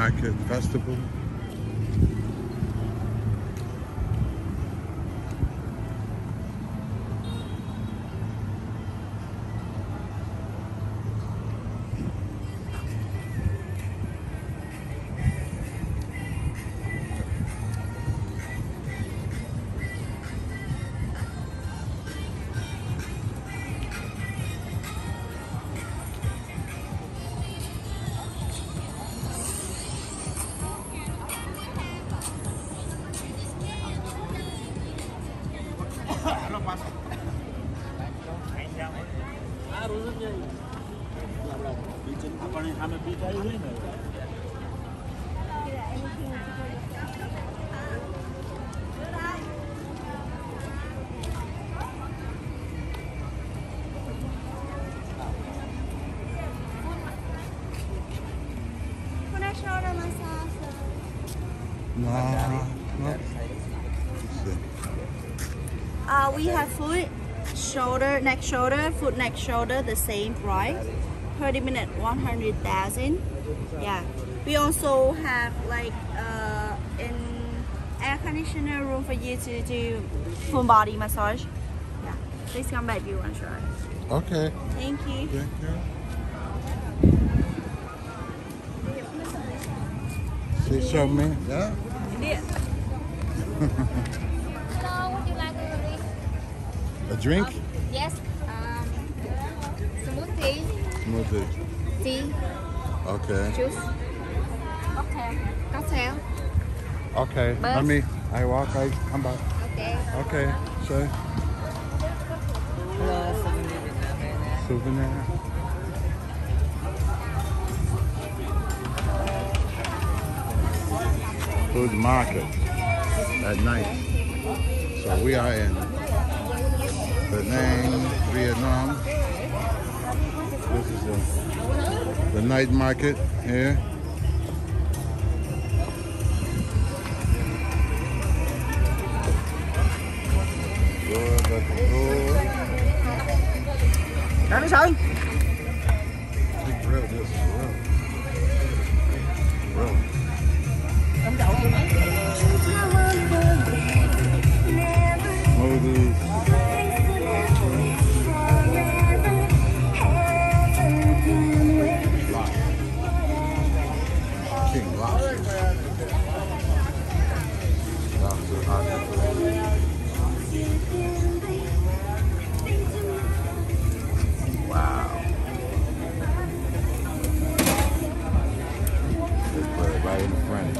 market festival. We have foot, shoulder, neck, shoulder, foot, neck, shoulder, the same price. 30 minutes, 100,000. Yeah. We also have like an air conditioner room for you to do full body massage. Yeah. Please come back if you want to try. Okay. Thank you. Thank you. She showed me. Yeah. Yeah. Hello, would you like A drink? yes. Smoothie, Smoothie. tea, Okay. juice. Okay. Cocktail. Okay. Bus. Let me. I walk. I come back. Okay. Okay. So. Souvenir. Food market at night. So we are in Da Nang, Vietnam. This is the night market here. Good, looking good. Ăn sơn. Big grill, this is grill. Grill. Smoothies. King lobster. Lobster, wow. They put it right in the front.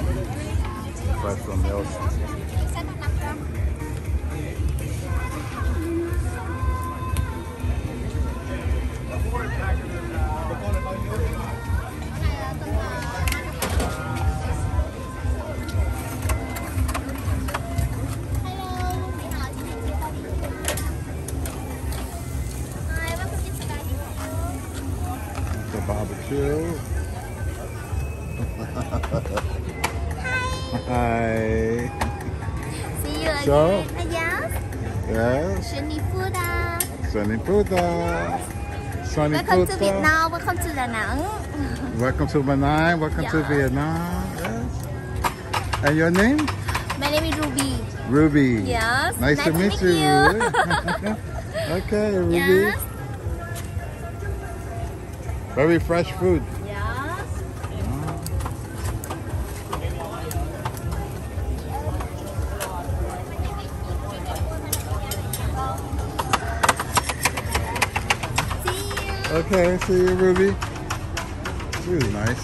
Fresh from the ocean. The barbecue. Hi. See you So? again. Yes. Yes. Sunny food. Sunny Puta. Sunny Welcome to Puta. Vietnam. Welcome to Da Nang. Welcome to Manai. Welcome to Yeah. Vietnam. Yes. And your name? My name is Ruby. Ruby. Yes. Nice to meet you. Okay, Ruby. Yes. Very fresh food. Yes. See you. Okay, see you, Ruby. This is nice.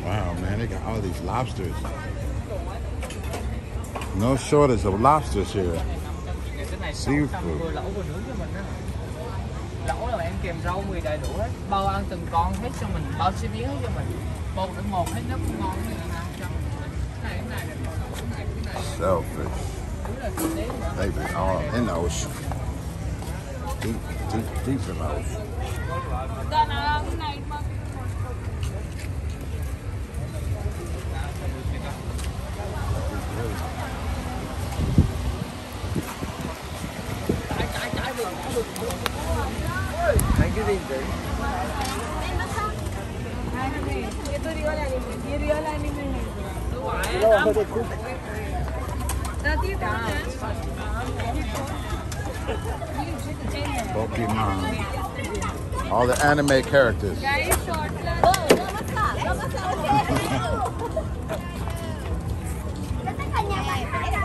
Wow, man, they got all these lobsters. No shortage of lobsters here. Seafood. Lẩu là bạn kèm rau mì đầy đủ hết, bao ăn từng con hết cho mình, bao chế biến hết cho mình, một đến một hết, nó cũng ngon như là cho cái này Shellfish. They be all in the ocean. Deep, deep, deep in the ocean. Anh cái gì đấy? Pokemon. All the anime characters.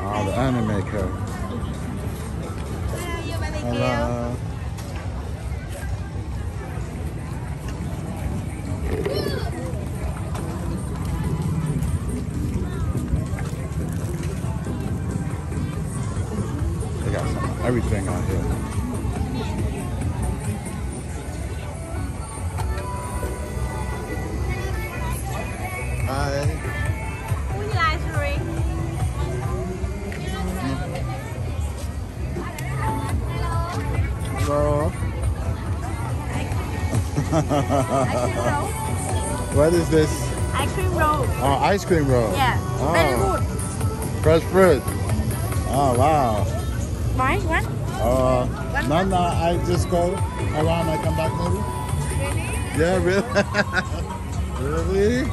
All the anime characters. Hello. They got everything out here. Hi. Would you like to drink? Hello. What is this? Ice cream roll. Oh, ice cream roll. Yeah. Oh. Very good. Fresh fruit. Oh, wow. Why? What? No, I just go around, I come back maybe. Really? Yeah, really? Really?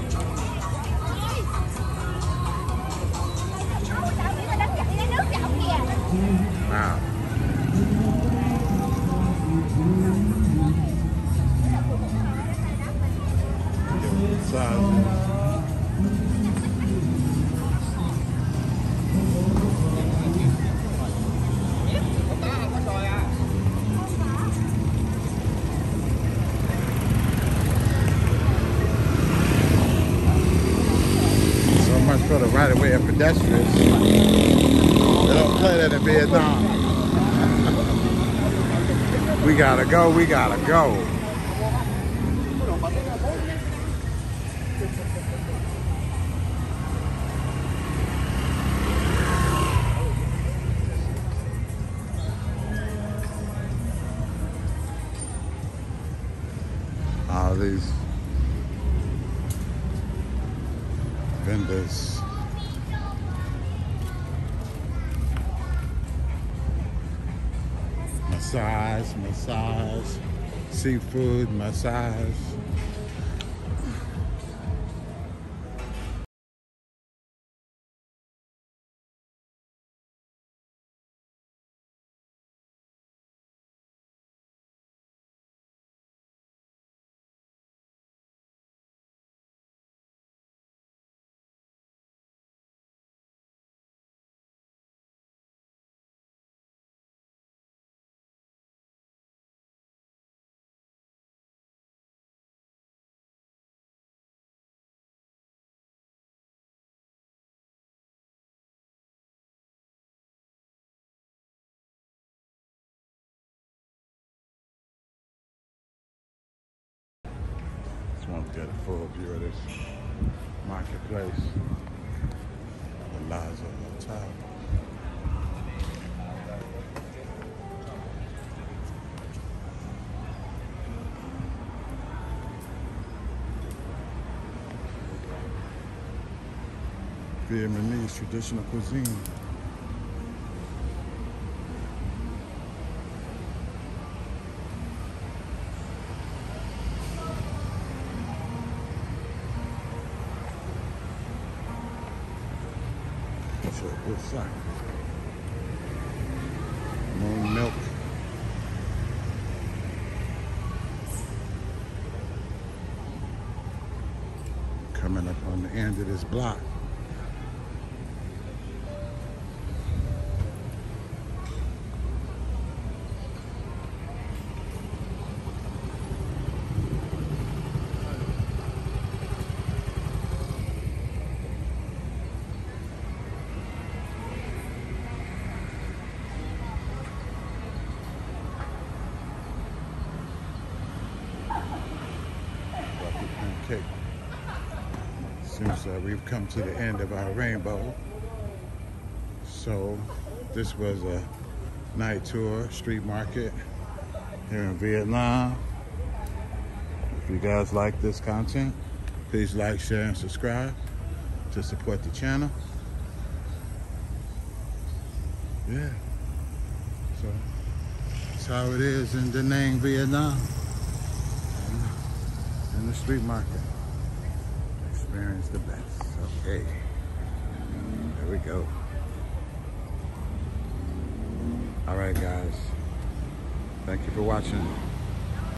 Wow. So much for the right of way of pedestrians. They don't play that in Vietnam. We gotta go, we gotta go. All these vendors. Massage, seafood, massage. Just want to get a full view of this marketplace. The Laza Hotel. Vietnamese traditional cuisine. So good sight. Moon milk. Coming up on the end of this block. Pancake. Seems like we've come to the end of our rainbow. So this was a night tour, street market here in Vietnam. If you guys like this content, please like, share, and subscribe to support the channel. Yeah. So how it is in Da Nang, Vietnam. In the street market. Experience the best. Okay. There we go. All right, guys. Thank you for watching.